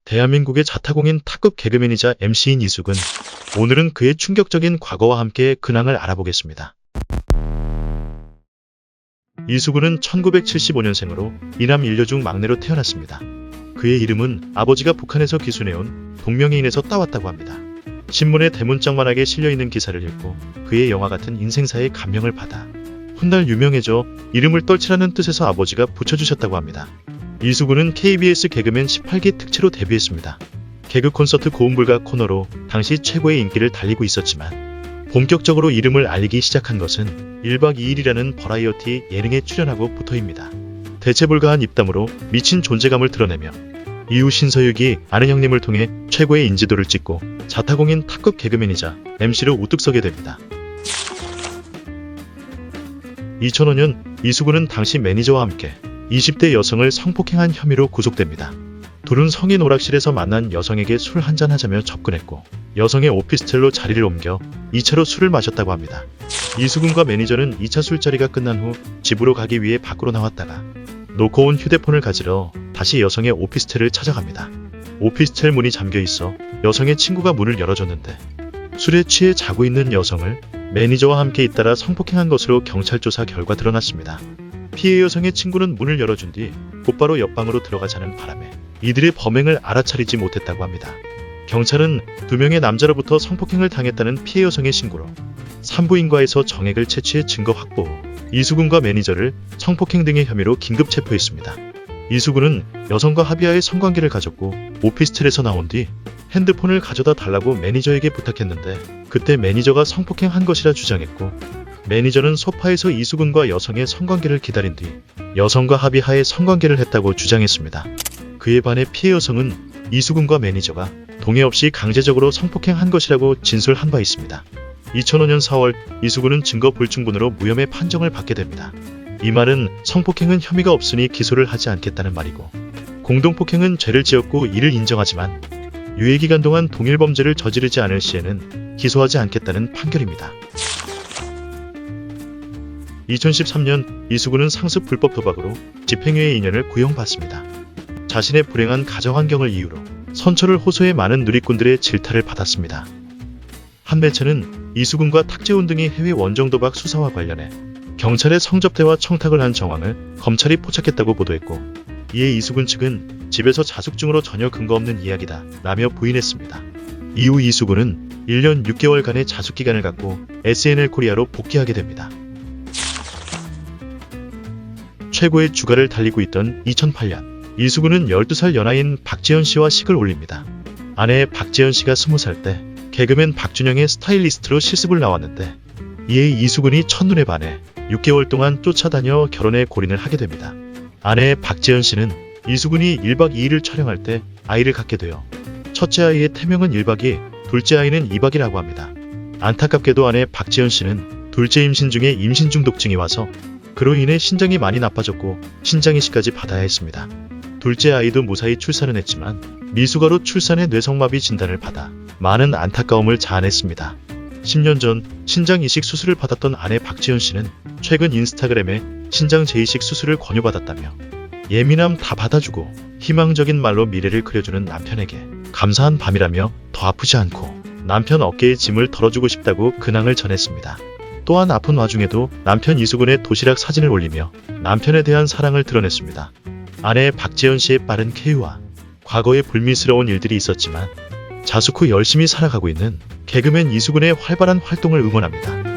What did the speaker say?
대한민국의 자타공인 탑급 개그맨이자 MC인 이수근. 오늘은 그의 충격적인 과거와 함께 근황을 알아보겠습니다. 이수근은 1975년생으로 이남 일녀 중 막내로 태어났습니다. 그의 이름은 아버지가 북한에서 기순해온 동명이인에서 따왔다고 합니다. 신문에 대문짝만하게 실려있는 기사를 읽고 그의 영화 같은 인생사에 감명을 받아 훗날 유명해져 이름을 떨치라는 뜻에서 아버지가 붙여주셨다고 합니다. 이수근은 KBS 개그맨 18기 특채로 데뷔했습니다. 개그 콘서트 고음불가 코너로 당시 최고의 인기를 달리고 있었지만 본격적으로 이름을 알리기 시작한 것은 1박 2일이라는 버라이어티 예능에 출연하고부터입니다. 대체불가한 입담으로 미친 존재감을 드러내며 이후 신서유기 아는 형님을 통해 최고의 인지도를 찍고 자타공인 탑급 개그맨이자 MC로 우뚝 서게 됩니다. 2005년 이수근은 당시 매니저와 함께 20대 여성을 성폭행한 혐의로 구속됩니다. 둘은 성인 오락실에서 만난 여성에게 술 한잔 하자며 접근했고 여성의 오피스텔로 자리를 옮겨 2차로 술을 마셨다고 합니다. 이수근과 매니저는 2차 술자리가 끝난 후 집으로 가기 위해 밖으로 나왔다가 놓고 온 휴대폰을 가지러 다시 여성의 오피스텔을 찾아갑니다. 오피스텔 문이 잠겨 있어 여성의 친구가 문을 열어줬는데 술에 취해 자고 있는 여성을 매니저와 함께 잇따라 성폭행한 것으로 경찰 조사 결과 드러났습니다. 피해 여성의 친구는 문을 열어준 뒤 곧바로 옆방으로 들어가자는 바람에 이들의 범행을 알아차리지 못했다고 합니다. 경찰은 2명의 남자로부터 성폭행을 당했다는 피해 여성의 신고로 산부인과에서 정액을 채취해 증거 확보 후 이수근과 매니저를 성폭행 등의 혐의로 긴급 체포했습니다. 이수근은 여성과 합의하에 성관계를 가졌고 오피스텔에서 나온 뒤 핸드폰을 가져다 달라고 매니저에게 부탁했는데 그때 매니저가 성폭행한 것이라 주장했고 매니저는 소파에서 이수근과 여성의 성관계를 기다린 뒤 여성과 합의하에 성관계를 했다고 주장했습니다. 그에 반해 피해 여성은 이수근과 매니저가 동의 없이 강제적으로 성폭행한 것이라고 진술한 바 있습니다. 2005년 4월 이수근은 증거 불충분으로 무혐의 판정을 받게 됩니다. 이 말은 성폭행은 혐의가 없으니 기소를 하지 않겠다는 말이고 공동폭행은 죄를 지었고 이를 인정하지만 유예기간 동안 동일 범죄를 저지르지 않을 시에는 기소하지 않겠다는 판결입니다. 2013년 이수근은 상습 불법 도박으로 집행유예 2년을 구형받습니다. 자신의 불행한 가정환경을 이유로 선처를 호소해 많은 누리꾼들의 질타를 받았습니다. 한 매체는 이수근과 탁재훈 등이 해외 원정도박 수사와 관련해 경찰에 성접대와 청탁을 한 정황을 검찰이 포착했다고 보도했고 이에 이수근 측은 집에서 자숙중으로 전혀 근거 없는 이야기다 라며 부인했습니다. 이후 이수근은 1년 6개월간의 자숙기간을 갖고 SNL 코리아로 복귀하게 됩니다. 최고의 주가를 달리고 있던 2008년 이수근은 12살 연하인 박재현 씨와 식을 올립니다. 아내 박재현 씨가 20살 때 개그맨 박준영의 스타일리스트로 실습을 나왔는데 이에 이수근이 첫눈에 반해 6개월 동안 쫓아다녀 결혼에 골인을 하게 됩니다. 아내 박재현 씨는 이수근이 1박 2일을 촬영할 때 아이를 갖게 되어 첫째 아이의 태명은 1박 2, 둘째 아이는 2박이라고 합니다. 안타깝게도 아내 박재현 씨는 둘째 임신 중에 임신 중독증이 와서 그로 인해 신장이 많이 나빠졌고 신장 이식까지 받아야 했습니다. 둘째 아이도 무사히 출산은 했지만 미숙아로 출산해 뇌성마비 진단을 받아 많은 안타까움을 자아냈습니다. 10년 전 신장 이식 수술을 받았던 아내 박지현 씨는 최근 인스타그램에 신장 재이식 수술을 권유받았다며 예민함 다 받아주고 희망적인 말로 미래를 그려주는 남편에게 감사한 밤이라며 더 아프지 않고 남편 어깨에 짐을 덜어주고 싶다고 근황을 전했습니다. 또한 아픈 와중에도 남편 이수근의 도시락 사진을 올리며 남편에 대한 사랑을 드러냈습니다. 아내 박재현 씨의 빠른 쾌유와 과거에 불미스러운 일들이 있었지만 자숙 후 열심히 살아가고 있는 개그맨 이수근의 활발한 활동을 응원합니다.